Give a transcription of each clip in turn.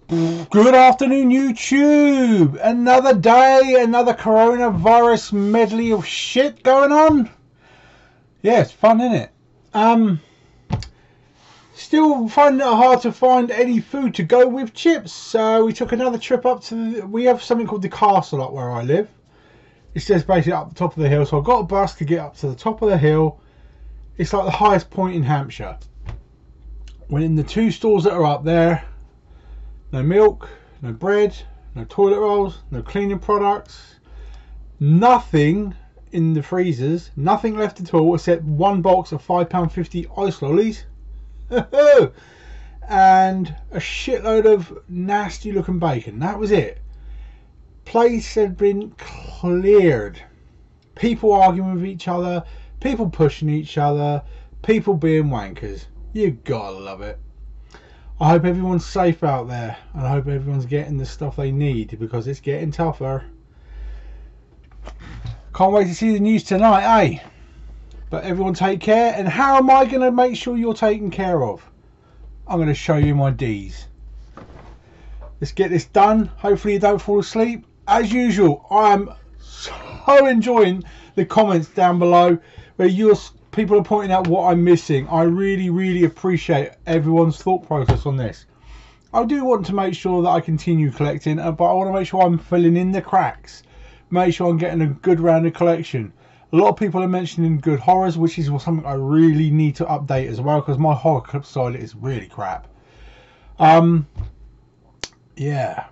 Good afternoon, YouTube. Another day, another coronavirus medley of shit going on. Yeah, it's fun, isn't it? Still finding it hard to find any food to go with chips. So we took another trip up to we have something called the castle up where I live. It's just basically up the top of the hill. So I got a bus to get up to the top of the hill. It's like the highest point in Hampshire. Went in the two stores that are up there. No milk, no bread, no toilet rolls, no cleaning products, nothing in the freezers, nothing left at all except one box of £5.50 ice lollies and a shitload of nasty looking bacon. That was it. Place had been cleared. People arguing with each other, people pushing each other, people being wankers. You gotta love it. I hope everyone's safe out there, and I hope everyone's getting the stuff they need, because it's getting tougher. Can't wait to see the news tonight, eh? But everyone take care, and how am I going to make sure you're taken care of? I'm going to show you my D's. Let's get this done. Hopefully you don't fall asleep. As usual, I am so enjoying the comments down below where people are pointing out what I'm missing. I really appreciate everyone's thought process on this. I do want to make sure that I continue collecting, but I want to make sure I'm filling in the cracks. Make sure I'm getting a good rounded collection. A lot of people are mentioning good horrors, which is something I really need to update as well, because my horror clip side is really crap. Yeah,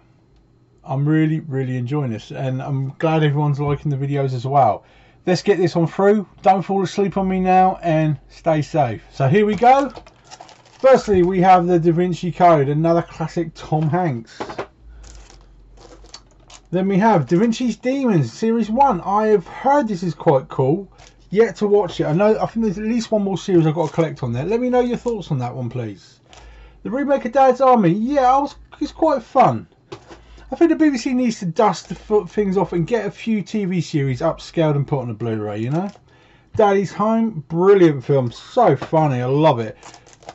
I'm really enjoying this, and I'm glad everyone's liking the videos as well. Let's get this on through. Don't fall asleep on me now, and stay safe. So here we go. Firstly, we have the Da Vinci Code, another classic Tom Hanks. Then we have Da Vinci's Demons, Series 1. I have heard this is quite cool. Yet to watch it. I think there's at least one more series I've got to collect on there. Let me know your thoughts on that one, please. The remake of Dad's Army. Yeah, it's quite fun. I think the BBC needs to dust things off and get a few TV series upscaled and put on a Blu-ray, you know? Daddy's Home, brilliant film, so funny, I love it.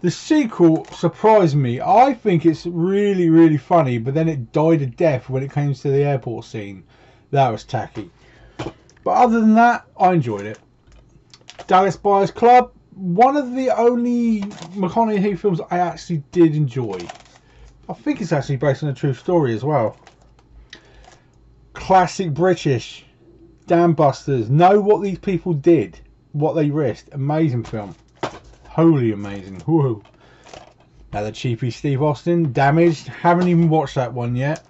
The sequel surprised me. I think it's really funny, but then it died a death when it came to the airport scene. That was tacky. But other than that, I enjoyed it. Dallas Buyers Club, one of the only McConaughey films I actually did enjoy. I think it's actually based on a true story as well. Classic British. Dam Busters. Know what these people did. What they risked. Amazing film. Wholly amazing. Woohoo. Now the cheapy Steve Austin. Damaged. Haven't even watched that one yet.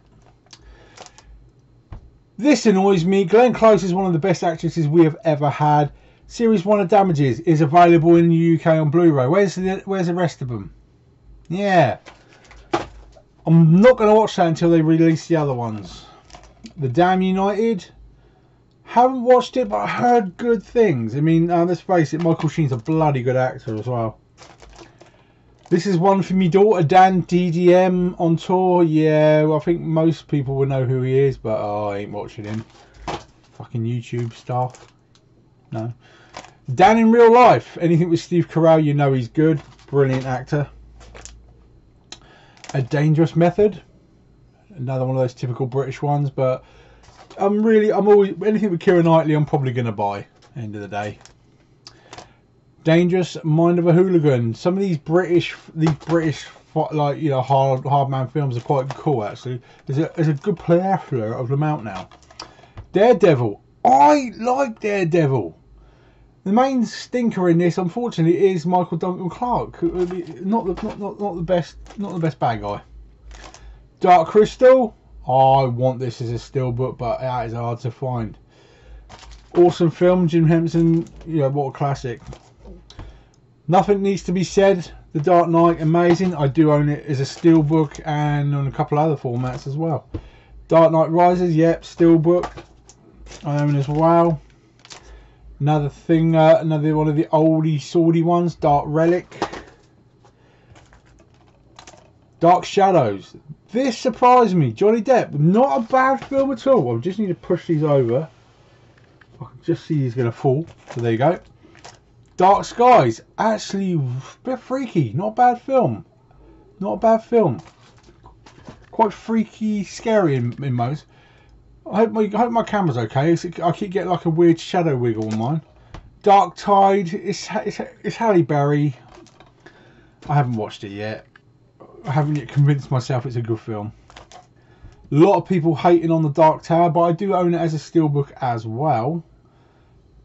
This annoys me. Glenn Close is one of the best actresses we have ever had. Series 1 of Damages is available in the UK on Blu-ray. Where's the rest of them? Yeah. I'm not going to watch that until they release the other ones. The Damn United. Haven't watched it, but I heard good things. I mean, let's face it, Michael Sheen's a bloody good actor as well. This is one for me daughter, Dan DDM on tour. Yeah, well, I think most people will know who he is, but I ain't watching him. Fucking YouTube stuff. No. Dan in real life. Anything with Steve Carell, you know he's good. Brilliant actor. A Dangerous Method, another one of those typical British ones, but I'm always, anything with Keira Knightley I'm probably going to buy, end of the day. Dangerous Mind of a Hooligan. Some of these British like, you know, hard man films are quite cool actually. There's a good plethora of them out now. Daredevil. I like Daredevil. The main stinker in this, unfortunately, is Michael Duncan Clark. Not the best bad guy. Dark Crystal. I want this as a steelbook, but that is hard to find. Awesome film, Jim Henson. You know, what a classic. Nothing Needs to Be Said. The Dark Knight, amazing. I do own it as a steelbook and on a couple other formats as well. Dark Knight Rises, yep, steelbook. I own as well. Another thing, another one of the oldie swordy ones, Dark Relic. Dark Shadows. This surprised me. Johnny Depp, not a bad film at all. I just need to push these over. I can just see he's going to fall. So there you go. Dark Skies, actually a bit freaky. Not a bad film. Not a bad film. quite freaky, scary in most. I hope my camera's okay. I keep getting like a weird shadow wiggle on mine. Dark Tide. It's Halle Berry. I haven't watched it yet. I haven't yet convinced myself it's a good film. A lot of people hating on The Dark Tower, but I do own it as a steelbook as well.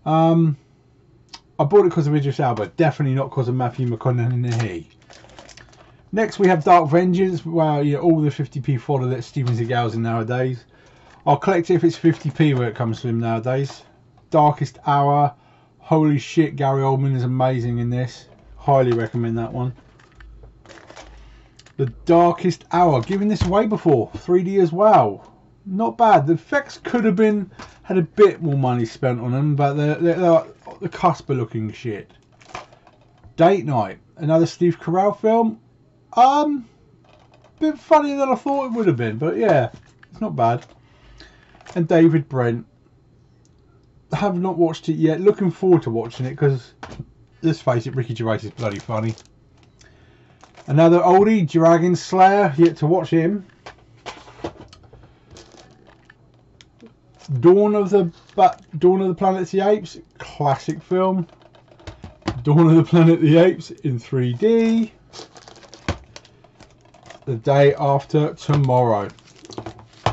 I bought it because of Idris Elba, definitely not because of Matthew McConaughey. Next we have Dark Vengeance. Well, yeah, all the 50p fodder that Steven Seagal's in nowadays. I'll collect it if it's 50p where it comes to him nowadays. Darkest Hour. Holy shit, Gary Oldman is amazing in this. Highly recommend that one. The Darkest Hour. Giving this away before. 3D as well. Not bad. The effects could have had a bit more money spent on them, but they're the cusp of looking shit. Date Night. Another Steve Carell film. Bit funnier than I thought it would have been, but yeah, it's not bad. And David Brent. I have not watched it yet. Looking forward to watching it because, let's face it, Ricky Gervais is bloody funny. Another oldie, Dragon Slayer. Yet to watch him. Dawn of the Planet of the Apes. Classic film. Dawn of the Planet of the Apes in 3D. The Day After Tomorrow.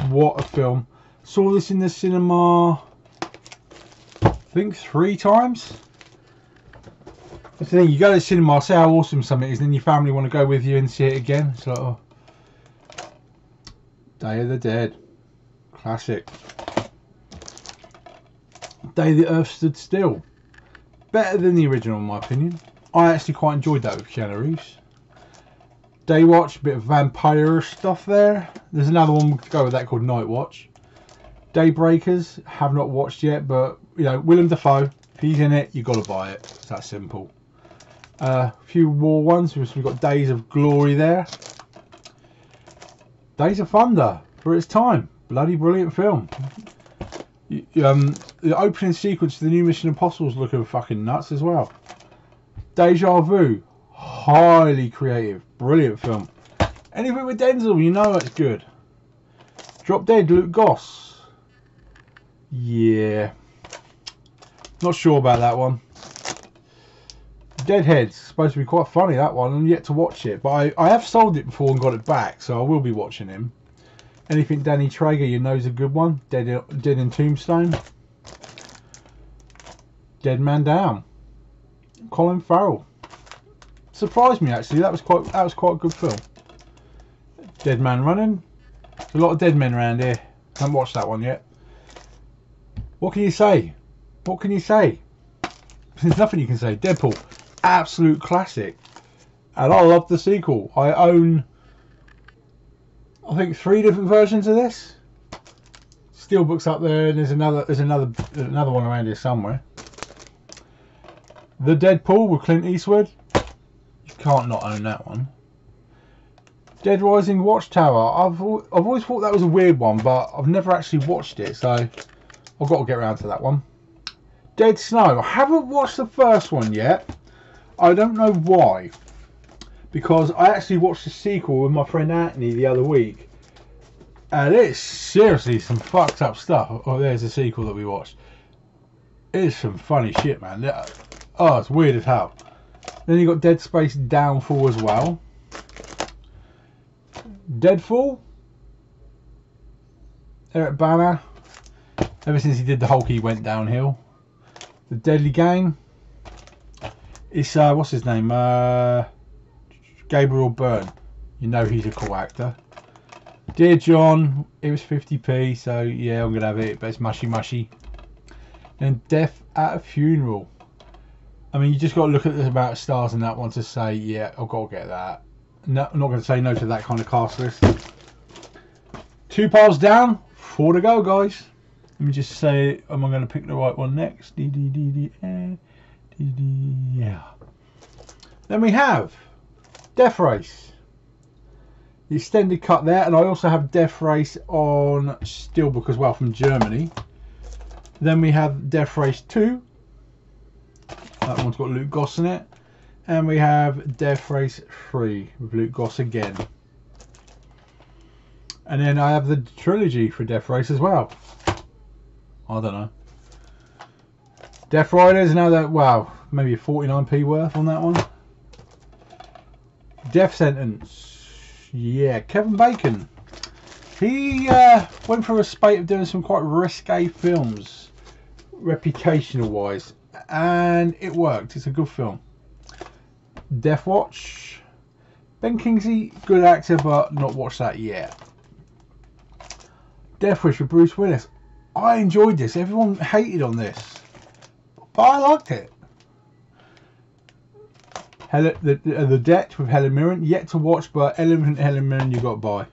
What a film. Saw this in the cinema, I think 3 times. That's the thing, you go to the cinema, say how awesome something is, then your family want to go with you and see it again. It's like, oh. Day of the Dead. Classic. Day the Earth Stood Still. Better than the original in my opinion. I actually quite enjoyed that with Keanu Reeves. Day Watch, a bit of vampire stuff there. There's another one to go with that called Night Watch. Daybreakers, have not watched yet, but you know, Willem Dafoe, if he's in it, you got to buy it. It's that simple. A few war ones. We've got Days of Glory there. Days of Thunder for its time. Bloody brilliant film. The opening sequence to the new Mission Impossible is looking fucking nuts as well. Deja Vu, highly creative, brilliant film. Anything with Denzel, you know it's good. Drop Dead, Luke Goss. Yeah, not sure about that one. Deadhead's supposed to be quite funny, that one. I'm yet to watch it, but I have sold it before and got it back, so I will be watching him. Anything Danny Traeger, you know, is a good one. Dead in Tombstone. Dead Man Down. Colin Farrell. Surprised me actually. That was quite a good film. Dead Man Running. There's a lot of dead men around here. Haven't watched that one yet. What can you say? What can you say? There's nothing you can say. Deadpool, absolute classic, and I love the sequel. I own, I think, 3 different versions of this. Steelbook's up there, and there's another one around here somewhere. The Deadpool with Clint Eastwood. You can't not own that one. Dead Rising Watchtower. I've always thought that was a weird one, but I've never actually watched it, so I've got to get around to that one. Dead Snow. I haven't watched the first one yet. I don't know why. Because I actually watched the sequel with my friend Anthony the other week. And it's seriously some fucked up stuff. Oh, there's the sequel that we watched. It's some funny shit, man. Oh, it's weird as hell. Then you got Dead Space Downfall as well. Deadfall. Eric Bana. Ever since he did the Hulk, he went downhill. The Deadly Gang. It's what's his name? Gabriel Byrne. You know he's a cool actor. Dear John. It was 50p, so yeah, I'm gonna have it, but it's mushy mushy. And Death at a Funeral. I mean, you just got to look at the amount of stars in that one to say, yeah, I've got to get that. No, I'm not going to say no to that kind of cast list. 2 piles down, 4 to go, guys. Let me just say, am I going to pick the right one next? Yeah. Then we have Death Race. The extended cut there, and I also have Death Race on Steelbook as well from Germany. Then we have Death Race 2. That one's got Luke Goss in it. And we have Death Race 3 with Luke Goss again. And then I have the trilogy for Death Race as well. I don't know. Death Riders, now that, wow, maybe 49p worth on that one. Death Sentence. Yeah, Kevin Bacon. He went for a spate of doing some quite risque films, reputational wise, and it worked. It's a good film. Death Watch. Ben Kingsley, good actor, but not watched that yet. Death Wish with Bruce Willis. I enjoyed this. Everyone hated on this, but I liked it. The Debt with Helen Mirren. Yet to watch, but Helen Mirren you got to buy.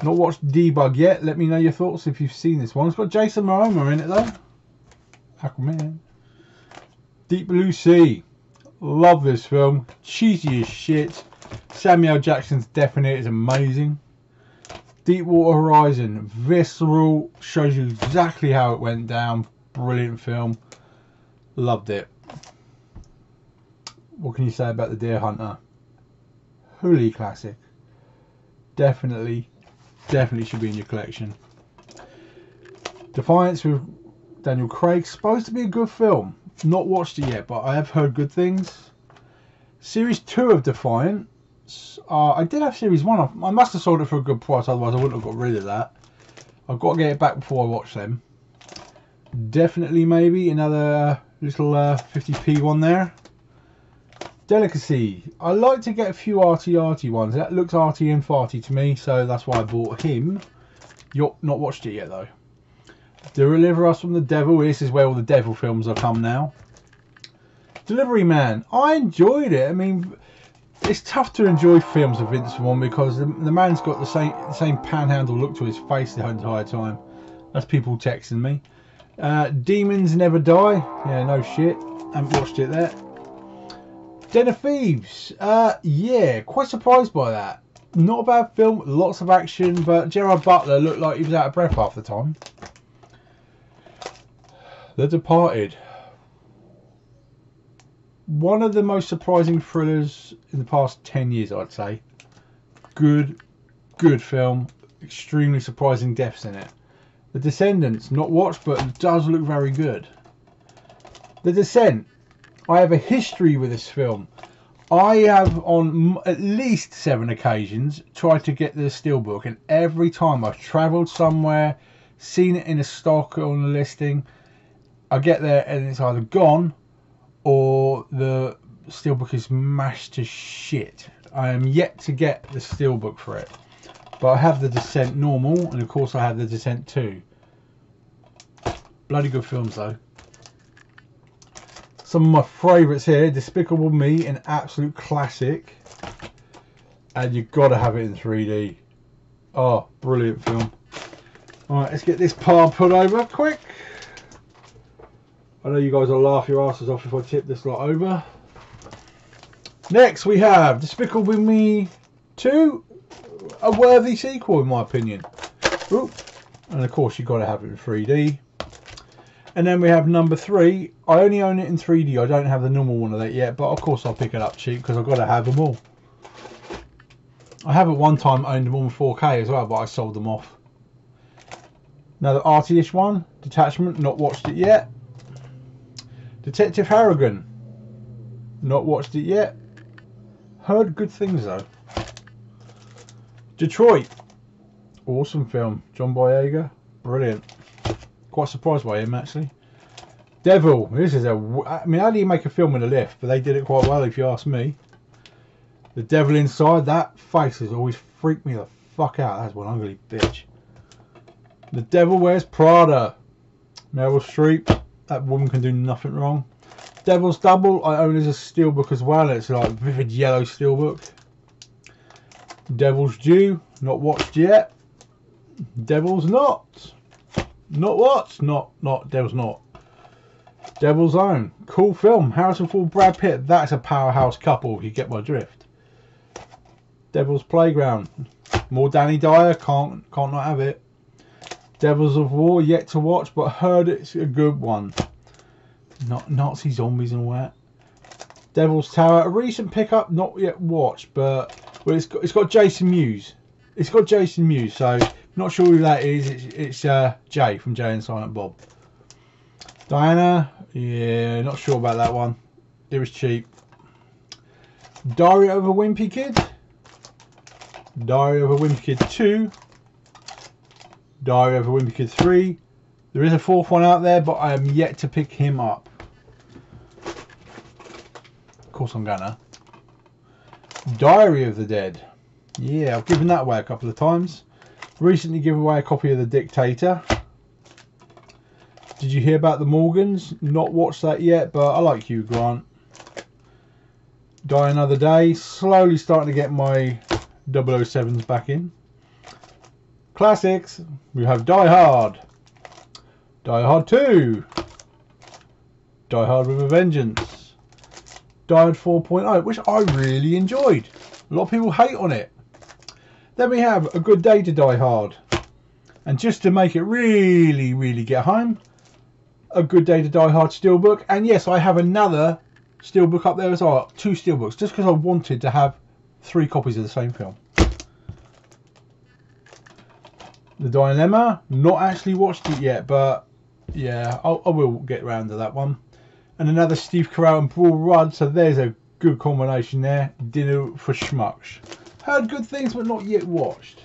Not watched Debug yet. Let me know your thoughts if you've seen this one. It's got Jason Momoa in it though. Aquaman. Deep Blue Sea. Love this film. Cheesy as shit. Samuel Jackson's death in it is amazing. Deepwater Horizon. Visceral. Shows you exactly how it went down. Brilliant film. Loved it. What can you say about The Deer Hunter? Holy classic. Definitely should be in your collection. Defiance with Daniel Craig. Supposed to be a good film. Not watched it yet, but I have heard good things. Series 2 of Defiance. I did have Series 1. I must have sold it for a good price, otherwise I wouldn't have got rid of that. I've got to get it back before I watch them. Definitely maybe another little 50p one there. Delicacy. I like to get a few arty ones. That looks arty and farty to me, so that's why I bought him. You've not watched it yet though. Deliver Us from the Devil. This is where all the devil films have come now. Delivery Man. I enjoyed it. I mean, it's tough to enjoy films of Vince Vaughn because the man's got the same panhandle look to his face the entire time. That's people texting me. Demons Never Die. Yeah, no shit. Haven't watched it there. Den of Thieves. Yeah, quite surprised by that. Not a bad film, lots of action, but Gerard Butler looked like he was out of breath half the time. The Departed. One of the most surprising thrillers in the past 10 years, I'd say. Good film. Extremely surprising deaths in it. The Descendants, not watched, but it does look very good. The Descent. I have a history with this film. I have on at least 7 occasions tried to get the steelbook, and every time I've travelled somewhere, seen it in a stock or on a listing, I get there and it's either gone or the steelbook is mashed to shit. I am yet to get the steelbook for it, but I have the Descent normal, and of course I have the Descent 2. Bloody good films though. Some of my favourites here. Despicable Me, an absolute classic. And you've got to have it in 3D. Oh, brilliant film. Alright, let's get this pile put over quick. I know you guys will laugh your asses off if I tip this lot over. Next we have Despicable Me 2. A worthy sequel in my opinion. Ooh. And of course you've got to have it in 3D. And then we have number 3. I only own it in 3D. I don't have the normal one of that yet, but of course I'll pick it up cheap because I've got to have them all. I have at one time owned them all in 4K as well, but I sold them off. Another arty-ish one. Detachment. Not watched it yet. Detective Harrigan. Not watched it yet. Heard good things though. Detroit. Awesome film. John Boyega. Brilliant. Quite surprised by him actually. Devil. This is I mean, how do you make a film with a lift? But they did it quite well if you ask me. The Devil Inside. That face has always freaked me the fuck out. That's one ugly bitch. The Devil Wears Prada. Meryl Streep. That woman can do nothing wrong. Devil's Double. I own as a steelbook as well. It's like a vivid yellow steelbook. Devil's Due. Not watched yet. Devil's Not. Not what? Not Devil's Not. Devil's Own. Cool film. Harrison Ford, Brad Pitt. That's a powerhouse couple, if you get my drift. Devil's Playground. More Danny Dyer. Can't not have it. Devils of War. Yet to watch, but heard it's a good one. Not Nazi zombies and all that. Devil's Tower. A recent pickup. Not yet watched, but well, it's got Jason Mewes. It's got Jason Mewes, so not sure who that is. It's Jay from Jay and Silent Bob. Diana, yeah, not sure about that one. It was cheap. Diary of a Wimpy Kid. Diary of a Wimpy Kid 2. Diary of a Wimpy Kid 3. There is a fourth one out there, but I am yet to pick him up. Of course I'm gonna. Diary of the Dead. Yeah, I've given that away a couple of times. Recently given away a copy of The Dictator. Did you hear about the Morgans? Not watched that yet, but I like Hugh Grant. Die Another Day. Slowly starting to get my 007s back in. Classics. We have Die Hard. Die Hard 2. Die Hard with a Vengeance. Die Hard 4.0, which I really enjoyed. A lot of people hate on it. Then we have A Good Day to Die Hard. And just to make it really, really get home, A Good Day to Die Hard Steelbook. And yes, I have another Steelbook up there as well. 2 Steelbooks, just because I wanted to have 3 copies of the same film. The Dilemma, not actually watched it yet, but yeah, I will get around to that one. And another Steve Carell and Paul Rudd, so there's a good combination there. Dinner for Schmucks. Heard good things, but not yet watched.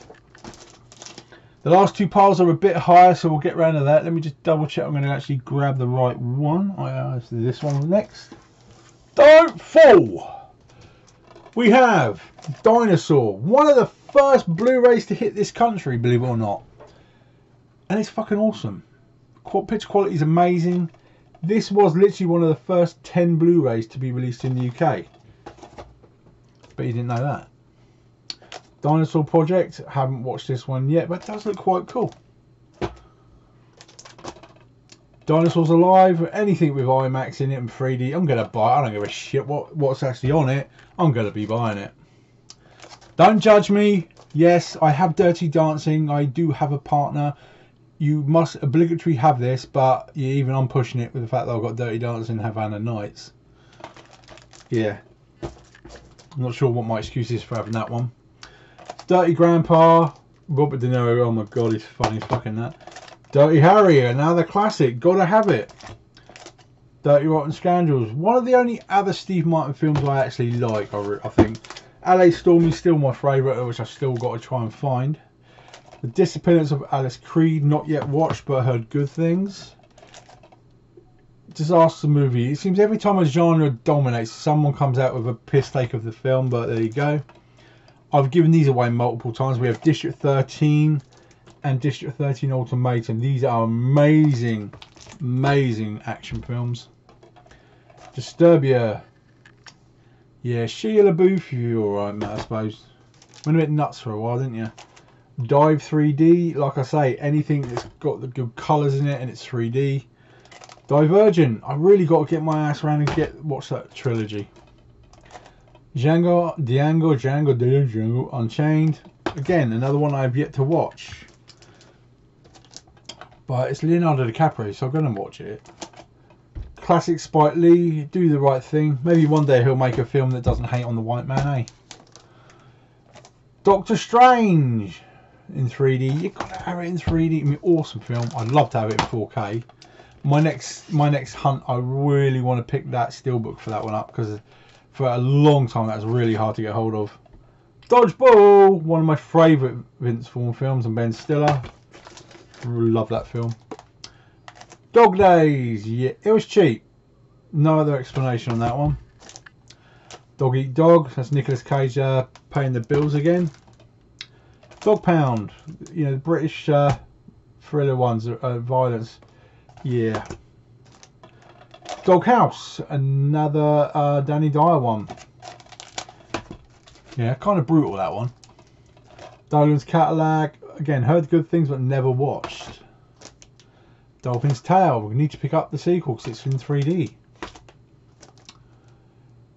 The last 2 piles are a bit higher, so we'll get around to that. Let me just double check I'm going to actually grab the right one. This one next. Don't fall! We have Dinosaur, one of the first Blu-rays to hit this country, believe it or not. And it's fucking awesome. Picture quality is amazing. This was literally one of the first 10 Blu-rays to be released in the UK. But you didn't know that. Dinosaur Project, haven't watched this one yet, but it does look quite cool. Dinosaurs Alive, anything with IMAX in it and 3D, I'm going to buy it. I don't give a shit what's actually on it. I'm going to be buying it. Don't judge me. Yes, I have Dirty Dancing. I do have a partner. You must obligatory have this, but yeah, even I'm pushing it with the fact that I've got Dirty Dancing and Havana Nights. Yeah. I'm not sure what my excuse is for having that one. Dirty Grandpa, Robert De Niro, oh my god, he's funny as fucking that. Dirty Harry, another classic, gotta have it. Dirty Rotten Scoundrels, one of the only other Steve Martin films I actually like, I think. LA Storm is still my favourite, which I still got to try and find. The Disappearance of Alice Creed, not yet watched, but heard good things. Disaster Movie, it seems every time a genre dominates, someone comes out with a piss take of the film, but there you go. I've given these away multiple times. We have District 13 and District 13 Ultimatum. These are amazing, amazing action films. Disturbia. Yeah, Shia LaBeouf, you're alright, mate, I suppose. Went a bit nuts for a while, didn't you? Dive 3D, like I say, anything that's got the good colours in it and it's 3D. Divergent, I really got to get my ass around and watch that trilogy. Django Unchained. Again, another one I've yet to watch. But it's Leonardo DiCaprio, so I'm going to watch it. Classic Spike Lee, Do the Right Thing. Maybe one day he'll make a film that doesn't hate on the white man, eh? Doctor Strange in 3D. You've got to have it in 3D. I mean, awesome film. I'd love to have it in 4K. My next hunt, I really want to pick that steelbook for that one up, because for a long time that was really hard to get hold of. Dodgeball, one of my favourite Vince Vaughn films, and Ben Stiller. Really love that film. Dog Days, yeah, it was cheap. No other explanation on that one. Dog Eat Dog, that's Nicolas Cage paying the bills again. Dog Pound, you know, the British thriller ones, violence. Yeah. Doghouse, another Danny Dyer one. Yeah, kind of brutal, that one. Dolan's Cadillac, again, heard good things but never watched. Dolphin's Tale, we need to pick up the sequel because it's in 3D.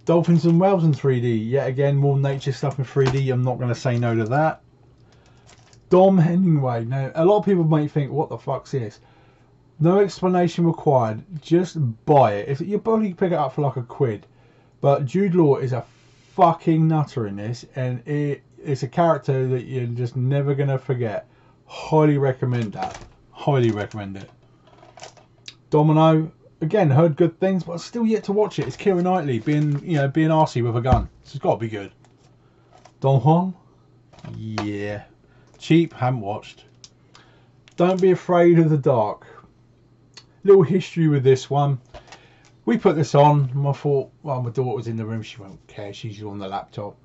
Dolphins and Whales in 3D, yet again, more nature stuff in 3D, I'm not going to say no to that. Dom Hemingway, now a lot of people might think, what the fuck's this? No explanation required, just buy it. If you probably pick it up for like £1, but Jude Law is a fucking nutter in this, and it's a character that you're just never gonna forget. Highly recommend that. Highly recommend it. Domino, again, heard good things, but still yet to watch it. It's Keira Knightley being arsey with a gun. So it's got to be good. Don Juan, yeah, cheap. Haven't watched. Don't Be Afraid of the Dark. Little history with this one. We put this on, and I thought, well, my daughter was in the room. She won't care. She's on the laptop.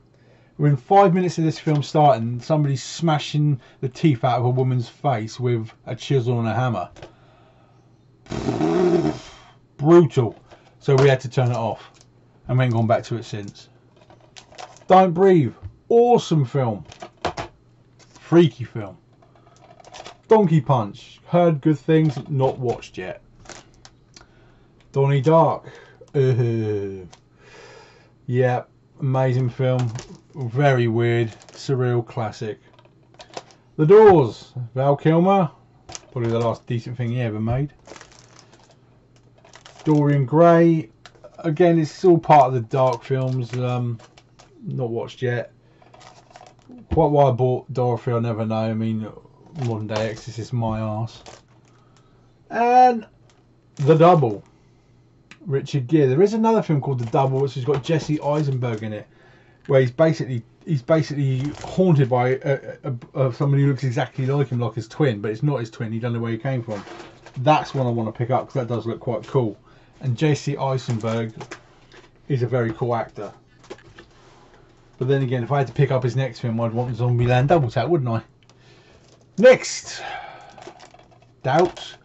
Within 5 minutes of this film starting, somebody's smashing the teeth out of a woman's face with a chisel and a hammer. Brutal. So we had to turn it off, and we ain't gone back to it since. Don't Breathe. Awesome film. Freaky film. Donkey Punch. Heard good things, not watched yet. Donnie Dark. Yeah, amazing film. Very weird, surreal classic. The Doors. Val Kilmer. Probably the last decent thing he ever made. Dorian Gray. Again, it's all part of the dark films. Not watched yet. Quite why I bought Dorothy, I never know. I mean, modern day Exorcist, my arse. And The Double. Richard Gere. There is another film called The Double, which has got Jesse Eisenberg in it, where he's basically haunted by somebody who looks exactly like him, like his twin, but it's not his twin. He doesn't know where he came from. That's one I want to pick up because that does look quite cool. And Jesse Eisenberg is a very cool actor. But then again, if I had to pick up his next film, I'd want Zombieland Double Tap, wouldn't I? Next, Doubt,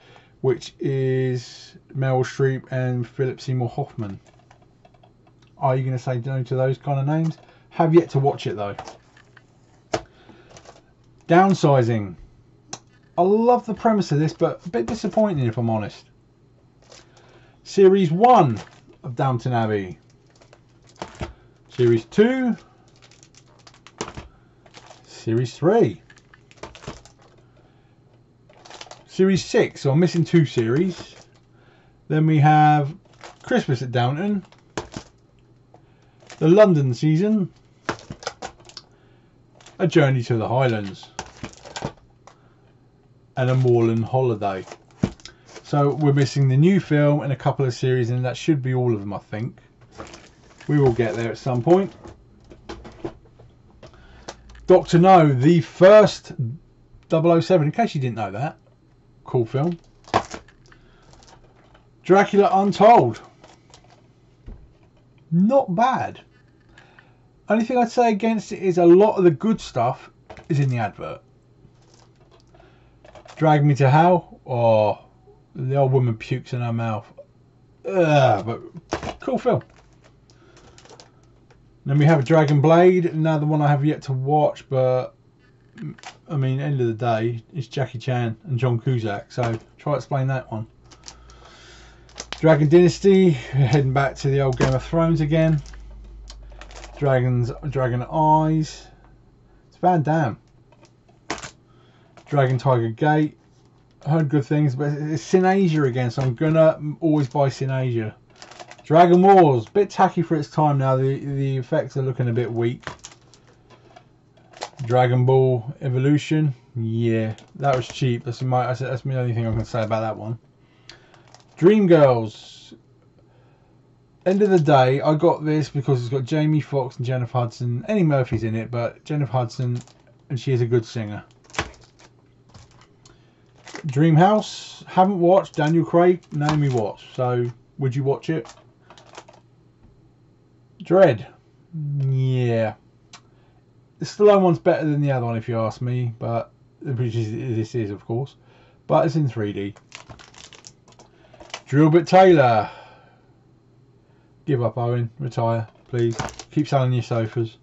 which is Meryl Streep and Philip Seymour Hoffman. Are you going to say no to those kind of names? Have yet to watch it though. Downsizing. I love the premise of this, but a bit disappointing if I'm honest. Series 1 of Downton Abbey. Series 2. Series 3. Series 6. So I'm missing 2 series. Then we have Christmas at Downton. The London season. A Journey to the Highlands. And a Moorland Holiday. So we're missing the new film and a couple of series, and that should be all of them, I think. We will get there at some point. Dr. No, the first 007, in case you didn't know that. Cool film. Dracula Untold. Not bad. Only thing I'd say against it is a lot of the good stuff is in the advert. Drag Me to Hell. Oh, the old woman pukes in her mouth. But cool film. Then we have Dragon Blade, another one I have yet to watch, but I mean, end of the day, it's Jackie Chan and John Cusack, so try to explain that one. Dragon Dynasty, heading back to the old Game of Thrones again. Dragon Eyes. It's Van Damme. Dragon Tiger Gate. I heard good things, but it's Sin Asia again, so I'm gonna always buy Sin Asia. Dragon Wars, bit tacky for its time now. The effects are looking a bit weak. Dragon Ball Evolution, yeah, that was cheap. That's the only thing I can say about that one. Dreamgirls. End of the day, I got this because it's got Jamie Foxx and Jennifer Hudson. Eddie Murphy's in it, but Jennifer Hudson, and she is a good singer. Dreamhouse, haven't watched. Daniel Craig, Naomi Watts. So, would you watch it? Dread, yeah. The Stallone one's better than the other one, if you ask me. But this is, of course. But it's in 3D. Drillbit Taylor. Give up, Owen. Retire, please. Keep selling your sofas.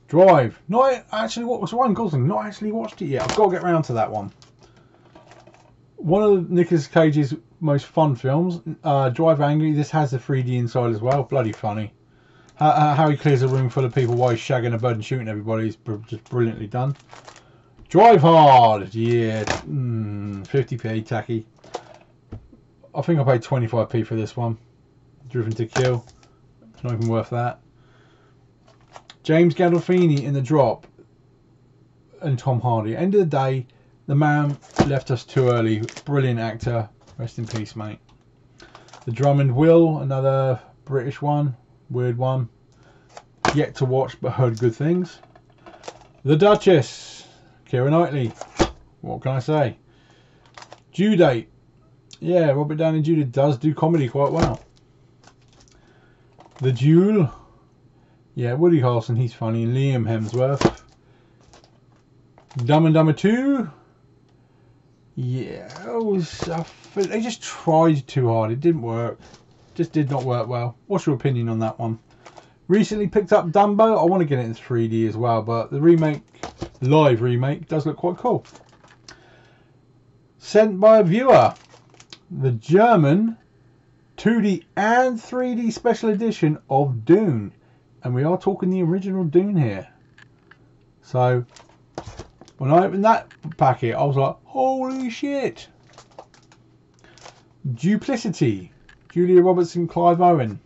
Drive. Not actually. What was Ryan Gosling? Not actually watched it yet. I've got to get around to that one. One of Nicolas Cage's most fun films. Drive Angry. This has the 3D inside as well. Bloody funny. How he clears a room full of people while he's shagging a bird and shooting everybody is just brilliantly done. Drive Hard. Yeah. 50p tacky. I think I paid 25p for this one. Driven to Kill. It's not even worth that. James Gandolfini in The Drop and Tom Hardy. End of the day, the man left us too early. Brilliant actor. Rest in peace, mate. The Drummond Will, another British one. Weird one. Yet to watch, but heard good things. The Duchess. Keira Knightley. What can I say? Due Date. Yeah, Robert Downey Jr. does do comedy quite well. The Duel. Yeah, Woody Harrelson, he's funny. And Liam Hemsworth. Dumb and Dumber 2. Yeah, they just tried too hard. It didn't work. Just did not work well. What's your opinion on that one? Recently picked up Dumbo. I want to get it in 3D as well, but the remake, live remake, does look quite cool. Sent by a Viewer. The German 2D and 3D special edition of Dune. And we are talking the original Dune here. So, when I opened that packet, I was like, holy shit. Duplicity. Julia Roberts and Clive Owen.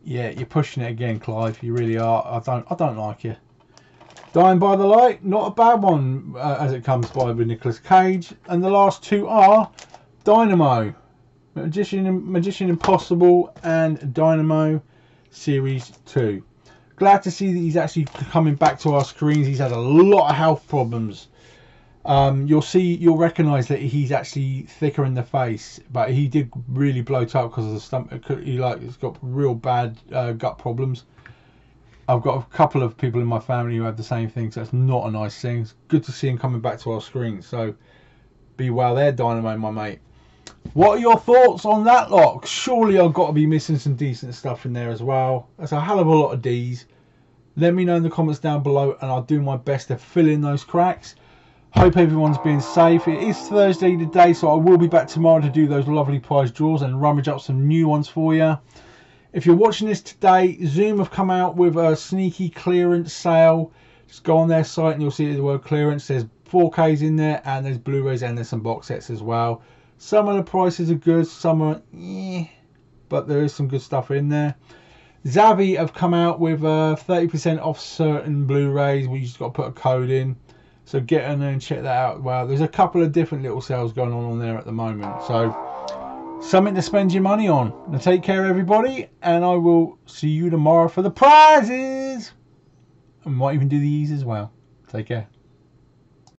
Yeah, you're pushing it again, Clive. You really are. I don't like you. Dying by the Light, not a bad one as it comes by with Nicolas Cage. And the last two are Dynamo, Magician Impossible, and Dynamo Series 2. Glad to see that he's actually coming back to our screens. He's had a lot of health problems. You'll recognise that he's actually thicker in the face, but he did really bloat up because of the stomach. He's got real bad gut problems. I've got a couple of people in my family who have the same thing, so it's not a nice thing. It's good to see him coming back to our screen. So be well there, Dynamo, my mate. What are your thoughts on that lot? Surely I've got to be missing some decent stuff in there as well. That's a hell of a lot of D's. Let me know in the comments down below, and I'll do my best to fill in those cracks. Hope everyone's being safe. It is Thursday today, so I will be back tomorrow to do those lovely prize draws and rummage up some new ones for you. If you're watching this today, Zoom have come out with a sneaky clearance sale. Just go on their site and you'll see the word clearance. There's 4Ks in there, and there's Blu-rays, and there's some box sets as well. Some of the prices are good, some are but there is some good stuff in there. Zavvi have come out with 30% off certain Blu-rays. We just got to put a code in. So get in there and check that out. Well, there's a couple of different little sales going on there at the moment. So something to spend your money on. Now take care, everybody, and I will see you tomorrow for the prizes. I might even do these as well. Take care.